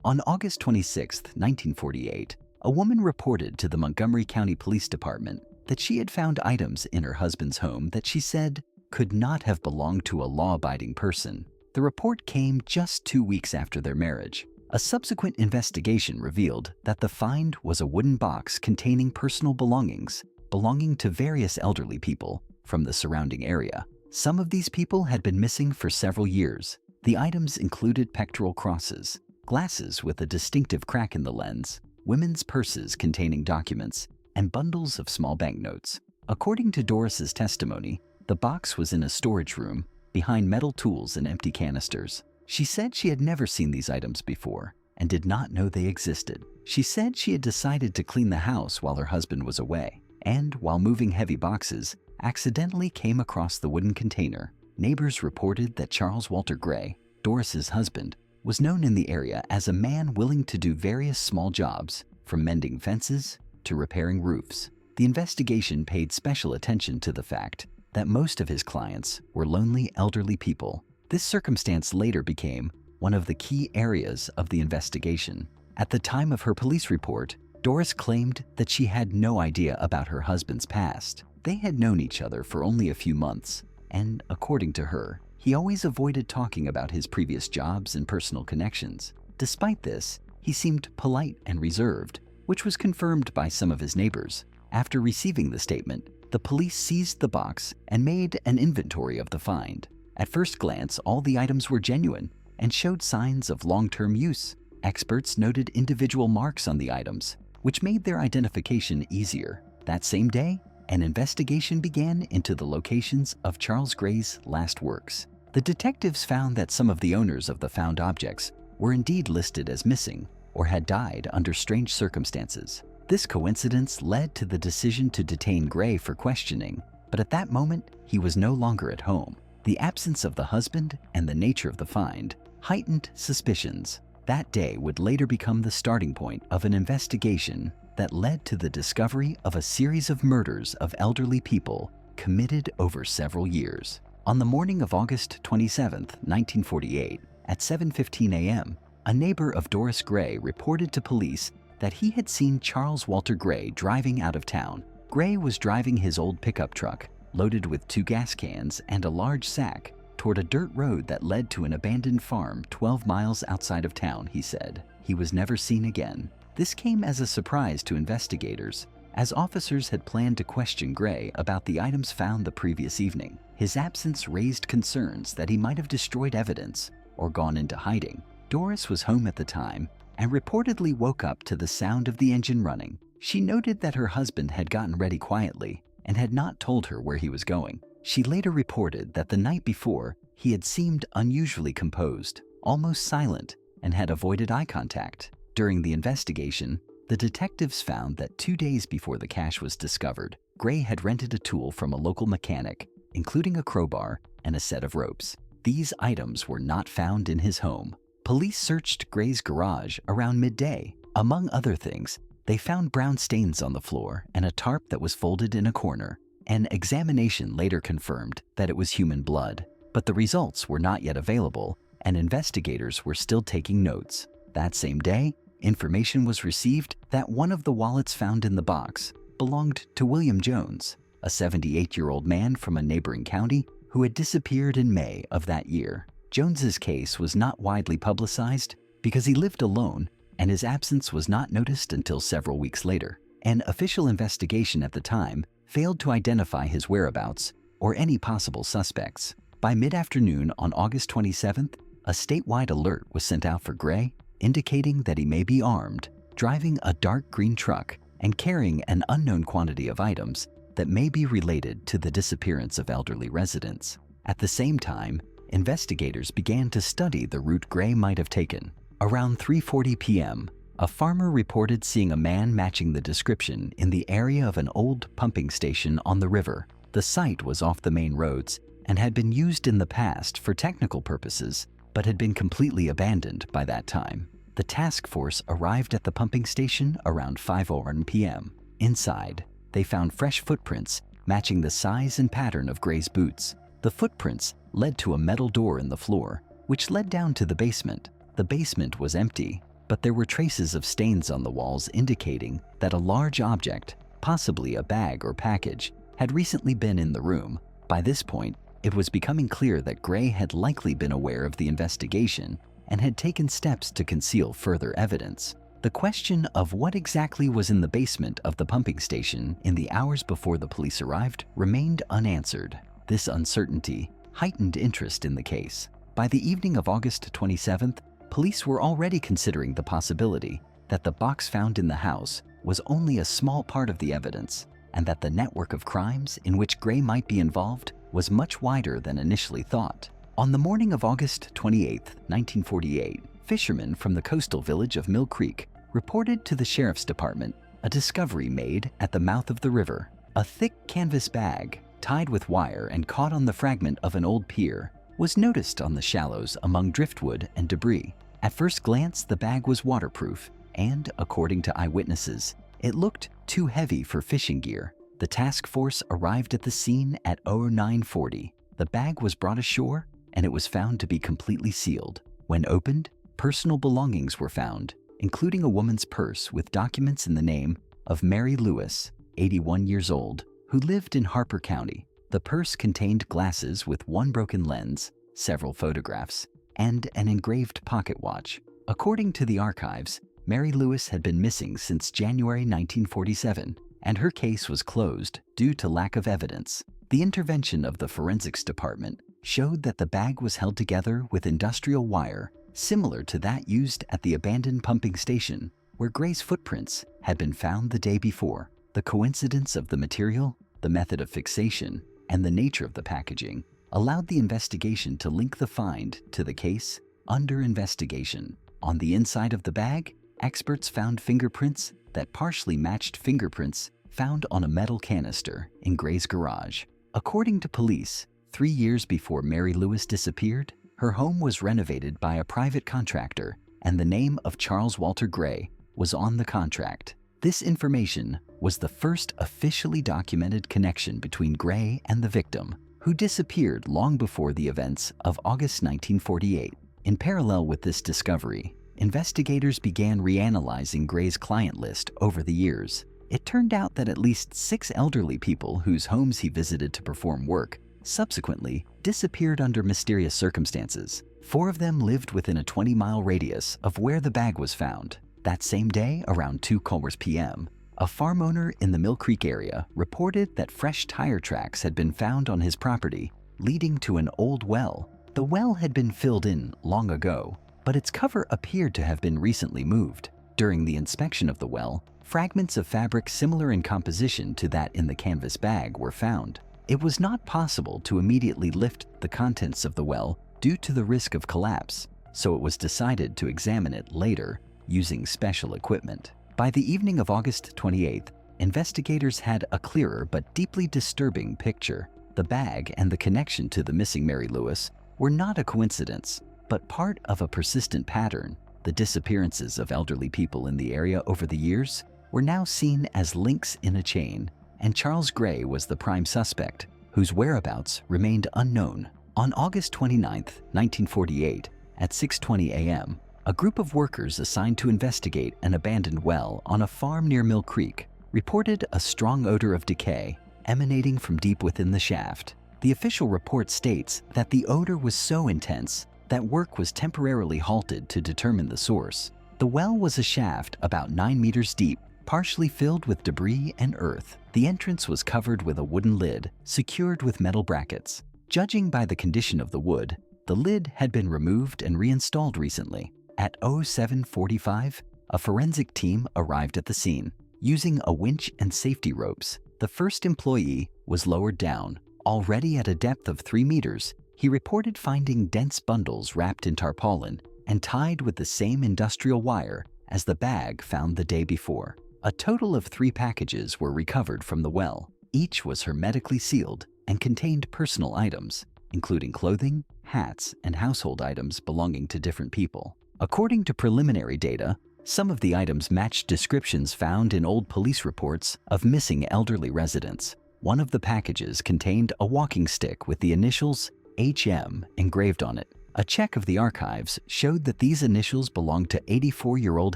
On August 26, 1948, a woman reported to the Montgomery County Police Department that she had found items in her husband's home that she said could not have belonged to a law-abiding person. The report came just 2 weeks after their marriage. A subsequent investigation revealed that the find was a wooden box containing personal belongings belonging to various elderly people from the surrounding area. Some of these people had been missing for several years. The items included pectoral crosses, glasses with a distinctive crack in the lens, women's purses containing documents, and bundles of small banknotes. According to Doris's testimony, the box was in a storage room behind metal tools and empty canisters. She said she had never seen these items before and did not know they existed. She said she had decided to clean the house while her husband was away, and while moving heavy boxes, accidentally came across the wooden container. Neighbors reported that Charles Walter Gray, Doris's husband, was known in the area as a man willing to do various small jobs, from mending fences to repairing roofs. The investigation paid special attention to the fact that most of his clients were lonely elderly people. This circumstance later became one of the key areas of the investigation. At the time of her police report, Doris claimed that she had no idea about her husband's past. They had known each other for only a few months, and according to her, he always avoided talking about his previous jobs and personal connections. Despite this, he seemed polite and reserved, which was confirmed by some of his neighbors. After receiving the statement, the police seized the box and made an inventory of the find. At first glance, all the items were genuine and showed signs of long-term use. Experts noted individual marks on the items, which made their identification easier. That same day, an investigation began into the locations of Charles Gray's last works. The detectives found that some of the owners of the found objects were indeed listed as missing or had died under strange circumstances. This coincidence led to the decision to detain Gray for questioning, but at that moment, he was no longer at home. The absence of the husband and the nature of the find heightened suspicions. That day would later become the starting point of an investigation that led to the discovery of a series of murders of elderly people committed over several years. On the morning of August 27, 1948, at 7:15 a.m., a neighbor of Doris Gray reported to police that he had seen Charles Walter Gray driving out of town. Gray was driving his old pickup truck, loaded with 2 gas cans and a large sack, toward a dirt road that led to an abandoned farm 12 miles outside of town, he said. He was never seen again. This came as a surprise to investigators, as officers had planned to question Gray about the items found the previous evening. His absence raised concerns that he might have destroyed evidence or gone into hiding. Doris was home at the time and reportedly woke up to the sound of the engine running. She noted that her husband had gotten ready quietly and had not told her where he was going. She later reported that the night before, he had seemed unusually composed, almost silent, and had avoided eye contact. During the investigation, the detectives found that 2 days before the cache was discovered, Gray had rented a tool from a local mechanic, including a crowbar and a set of ropes. These items were not found in his home. Police searched Gray's garage around midday. Among other things, they found brown stains on the floor and a tarp that was folded in a corner. An examination later confirmed that it was human blood, but the results were not yet available, and investigators were still taking notes. That same day, information was received that one of the wallets found in the box belonged to William Jones, a 78-year-old man from a neighboring county who had disappeared in May of that year. Jones's case was not widely publicized because he lived alone, and his absence was not noticed until several weeks later. An official investigation at the time failed to identify his whereabouts or any possible suspects. By mid-afternoon on August 27th, a statewide alert was sent out for Gray, indicating that he may be armed, driving a dark green truck, and carrying an unknown quantity of items that may be related to the disappearance of elderly residents. At the same time, investigators began to study the route Gray might have taken. Around 3:40 p.m., a farmer reported seeing a man matching the description in the area of an old pumping station on the river. The site was off the main roads and had been used in the past for technical purposes, but had been completely abandoned by that time. The task force arrived at the pumping station around 5:01 p.m. Inside, they found fresh footprints matching the size and pattern of Gray's boots. The footprints led to a metal door in the floor, which led down to the basement. The basement was empty, but there were traces of stains on the walls indicating that a large object, possibly a bag or package, had recently been in the room. By this point, it was becoming clear that Gray had likely been aware of the investigation and had taken steps to conceal further evidence. The question of what exactly was in the basement of the pumping station in the hours before the police arrived remained unanswered. This uncertainty heightened interest in the case. By the evening of August 27th, police were already considering the possibility that the box found in the house was only a small part of the evidence, and that the network of crimes in which Gray might be involved was much wider than initially thought. On the morning of August 28, 1948, fishermen from the coastal village of Mill Creek reported to the sheriff's department a discovery made at the mouth of the river. A thick canvas bag, tied with wire and caught on the fragment of an old pier, was noticed on the shallows among driftwood and debris. At first glance, the bag was waterproof, and, according to eyewitnesses, it looked too heavy for fishing gear. The task force arrived at the scene at 0940. The bag was brought ashore, and it was found to be completely sealed. When opened, personal belongings were found, including a woman's purse with documents in the name of Mary Lewis, 81 years old, who lived in Harper County. The purse contained glasses with one broken lens, several photographs, and an engraved pocket watch. According to the archives, Mary Lewis had been missing since January 1947, and her case was closed due to lack of evidence. The intervention of the forensics department showed that the bag was held together with industrial wire similar to that used at the abandoned pumping station where Gray's footprints had been found the day before. The coincidence of the material, the method of fixation, and the nature of the packaging allowed the investigation to link the find to the case under investigation. On the inside of the bag, experts found fingerprints that partially matched fingerprints found on a metal canister in Gray's garage. According to police, 3 years before Mary Lewis disappeared, her home was renovated by a private contractor, and the name of Charles Walter Gray was on the contract. This information was the first officially documented connection between Gray and the victim, who disappeared long before the events of August 1948. In parallel with this discovery, investigators began reanalyzing Gray's client list over the years. It turned out that at least 6 elderly people whose homes he visited to perform work subsequently disappeared under mysterious circumstances. 4 of them lived within a 20-mile radius of where the bag was found. That same day, around 2:00 p.m., a farm owner in the Mill Creek area reported that fresh tire tracks had been found on his property, leading to an old well. The well had been filled in long ago, but its cover appeared to have been recently moved. During the inspection of the well, fragments of fabric similar in composition to that in the canvas bag were found. It was not possible to immediately lift the contents of the well due to the risk of collapse, so it was decided to examine it later using special equipment. By the evening of August 28th, investigators had a clearer but deeply disturbing picture. The bag and the connection to the missing Mary Lewis were not a coincidence, but part of a persistent pattern. The disappearances of elderly people in the area over the years were now seen as links in a chain, and Charles Gray was the prime suspect, whose whereabouts remained unknown. On August 29, 1948, at 6:20 a.m., a group of workers assigned to investigate an abandoned well on a farm near Mill Creek reported a strong odor of decay emanating from deep within the shaft. The official report states that the odor was so intense that work was temporarily halted to determine the source. The well was a shaft about 9 meters deep, partially filled with debris and earth. The entrance was covered with a wooden lid, secured with metal brackets. Judging by the condition of the wood, the lid had been removed and reinstalled recently. At 07:45, a forensic team arrived at the scene. Using a winch and safety ropes, the first employee was lowered down. Already at a depth of 3 meters, he reported finding dense bundles wrapped in tarpaulin and tied with the same industrial wire as the bag found the day before. A total of 3 packages were recovered from the well. Each was hermetically sealed and contained personal items, including clothing, hats, and household items belonging to different people. According to preliminary data, some of the items matched descriptions found in old police reports of missing elderly residents. One of the packages contained a walking stick with the initials HM engraved on it. A check of the archives showed that these initials belonged to 84-year-old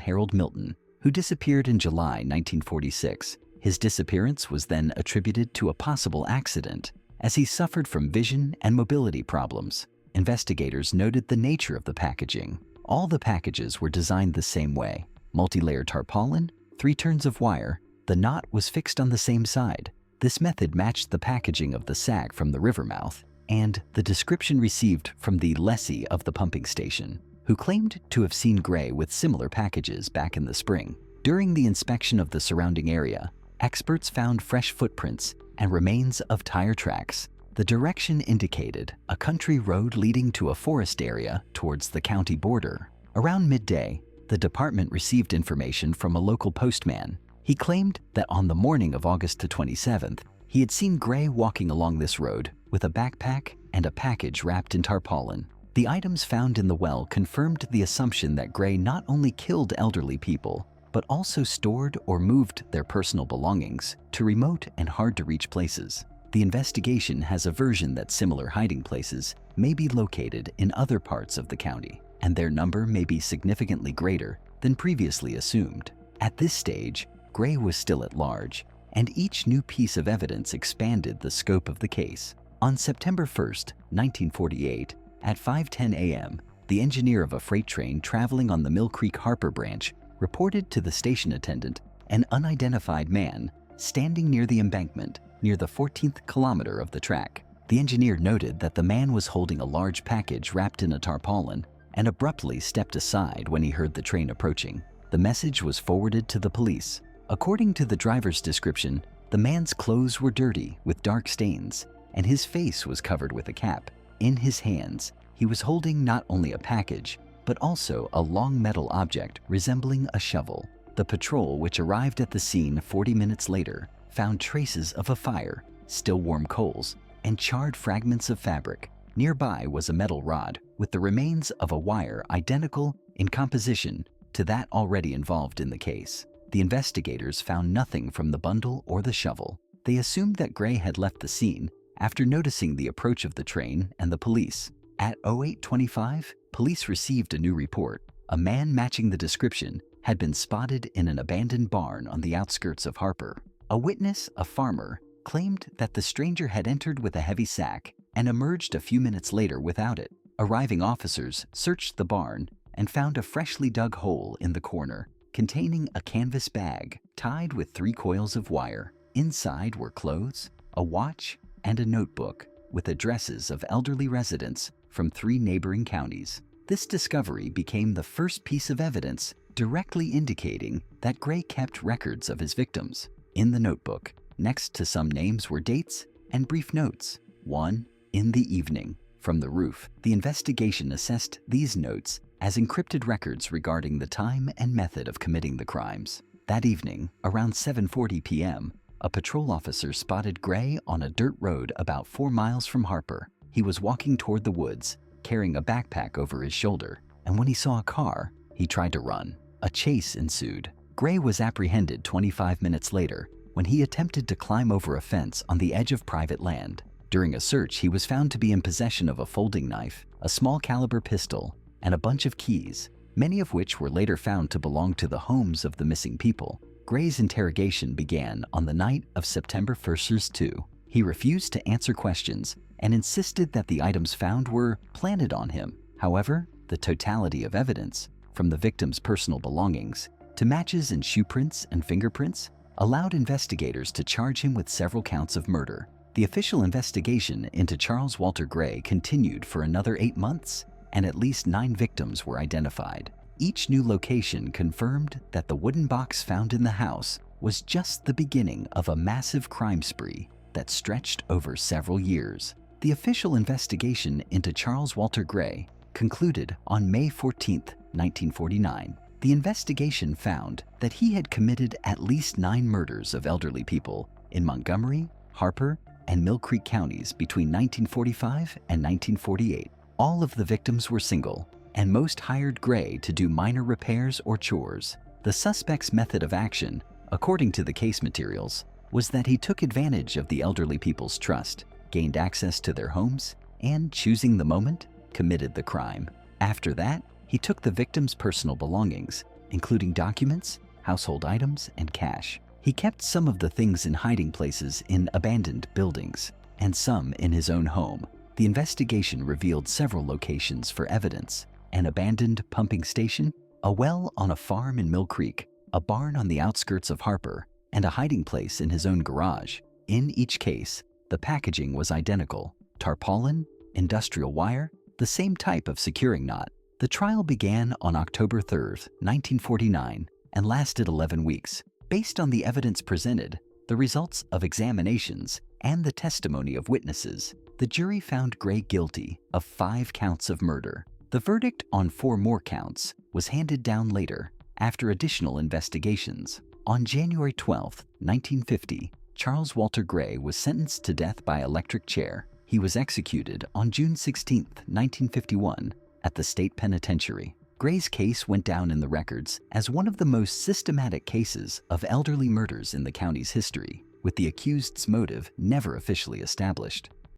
Harold Milton, who disappeared in July 1946. His disappearance was then attributed to a possible accident, as he suffered from vision and mobility problems. Investigators noted the nature of the packaging. All the packages were designed the same way: multi-layered tarpaulin, 3 turns of wire. The knot was fixed on the same side. This method matched the packaging of the sack from the river mouth and the description received from the lessee of the pumping station, who claimed to have seen Gray with similar packages back in the spring. During the inspection of the surrounding area, experts found fresh footprints and remains of tire tracks. The direction indicated a country road leading to a forest area towards the county border. Around midday, the department received information from a local postman. He claimed that on the morning of August the 27th, he had seen Gray walking along this road with a backpack and a package wrapped in tarpaulin. The items found in the well confirmed the assumption that Gray not only killed elderly people, but also stored or moved their personal belongings to remote and hard-to-reach places. The investigation has a version that similar hiding places may be located in other parts of the county, and their number may be significantly greater than previously assumed. At this stage, Gray was still at large, and each new piece of evidence expanded the scope of the case. On September 1st, 1948, at 5:10 a.m., the engineer of a freight train traveling on the Mill Creek Harper branch reported to the station attendant an unidentified man standing near the embankment near the 14th kilometer of the track. The engineer noted that the man was holding a large package wrapped in a tarpaulin and abruptly stepped aside when he heard the train approaching. The message was forwarded to the police. According to the driver's description, the man's clothes were dirty with dark stains, and his face was covered with a cap. In his hands, he was holding not only a package, but also a long metal object resembling a shovel. The patrol, which arrived at the scene 40 minutes later, found traces of a fire, still warm coals, and charred fragments of fabric. Nearby was a metal rod with the remains of a wire identical in composition to that already involved in the case. The investigators found nothing from the bundle or the shovel. They assumed that Gray had left the scene after noticing the approach of the train and the police. At 08:25, police received a new report. A man matching the description had been spotted in an abandoned barn on the outskirts of Harper. A witness, a farmer, claimed that the stranger had entered with a heavy sack and emerged a few minutes later without it. Arriving officers searched the barn and found a freshly dug hole in the corner containing a canvas bag tied with 3 coils of wire. Inside were clothes, a watch, and a notebook with addresses of elderly residents from 3 neighboring counties. This discovery became the first piece of evidence directly indicating that Gray kept records of his victims. In the notebook, next to some names were dates and brief notes. 1. In the evening. From the roof, the investigation assessed these notes as encrypted records regarding the time and method of committing the crimes. That evening, around 7:40 p.m., a patrol officer spotted Gray on a dirt road about 4 miles from Harper. He was walking toward the woods, carrying a backpack over his shoulder, and when he saw a car, he tried to run. A chase ensued. Gray was apprehended 25 minutes later when he attempted to climb over a fence on the edge of private land. During a search, he was found to be in possession of a folding knife, a small caliber pistol, and a bunch of keys, many of which were later found to belong to the homes of the missing people. Gray's interrogation began on the night of September 1st, 2. He refused to answer questions and insisted that the items found were planted on him. However, the totality of evidence, from the victim's personal belongings to matches and shoe prints and fingerprints, allowed investigators to charge him with several counts of murder. The official investigation into Charles Walter Gray continued for another 8 months, and at least 9 victims were identified. Each new location confirmed that the wooden box found in the house was just the beginning of a massive crime spree that stretched over several years. The official investigation into Charles Walter Gray concluded on May 14, 1949. The investigation found that he had committed at least 9 murders of elderly people in Montgomery, Harper, and Mill Creek counties between 1945 and 1948. All of the victims were single, and most hired Gray to do minor repairs or chores. The suspect's method of action, according to the case materials, was that he took advantage of the elderly people's trust, gained access to their homes, and, choosing the moment, committed the crime. After that, he took the victim's personal belongings, including documents, household items, and cash. He kept some of the things in hiding places in abandoned buildings, and some in his own home. The investigation revealed several locations for evidence: an abandoned pumping station, a well on a farm in Mill Creek, a barn on the outskirts of Harper, and a hiding place in his own garage. In each case, the packaging was identical: tarpaulin, industrial wire, the same type of securing knot. The trial began on October 3, 1949, and lasted 11 weeks. Based on the evidence presented, the results of examinations, and the testimony of witnesses, the jury found Gray guilty of 5 counts of murder. The verdict on 4 more counts was handed down later after additional investigations. On January 12, 1950, Charles Walter Gray was sentenced to death by electric chair. He was executed on June 16, 1951, at the state penitentiary. Gray's case went down in the records as one of the most systematic cases of elderly murders in the county's history, with the accused's motive never officially established.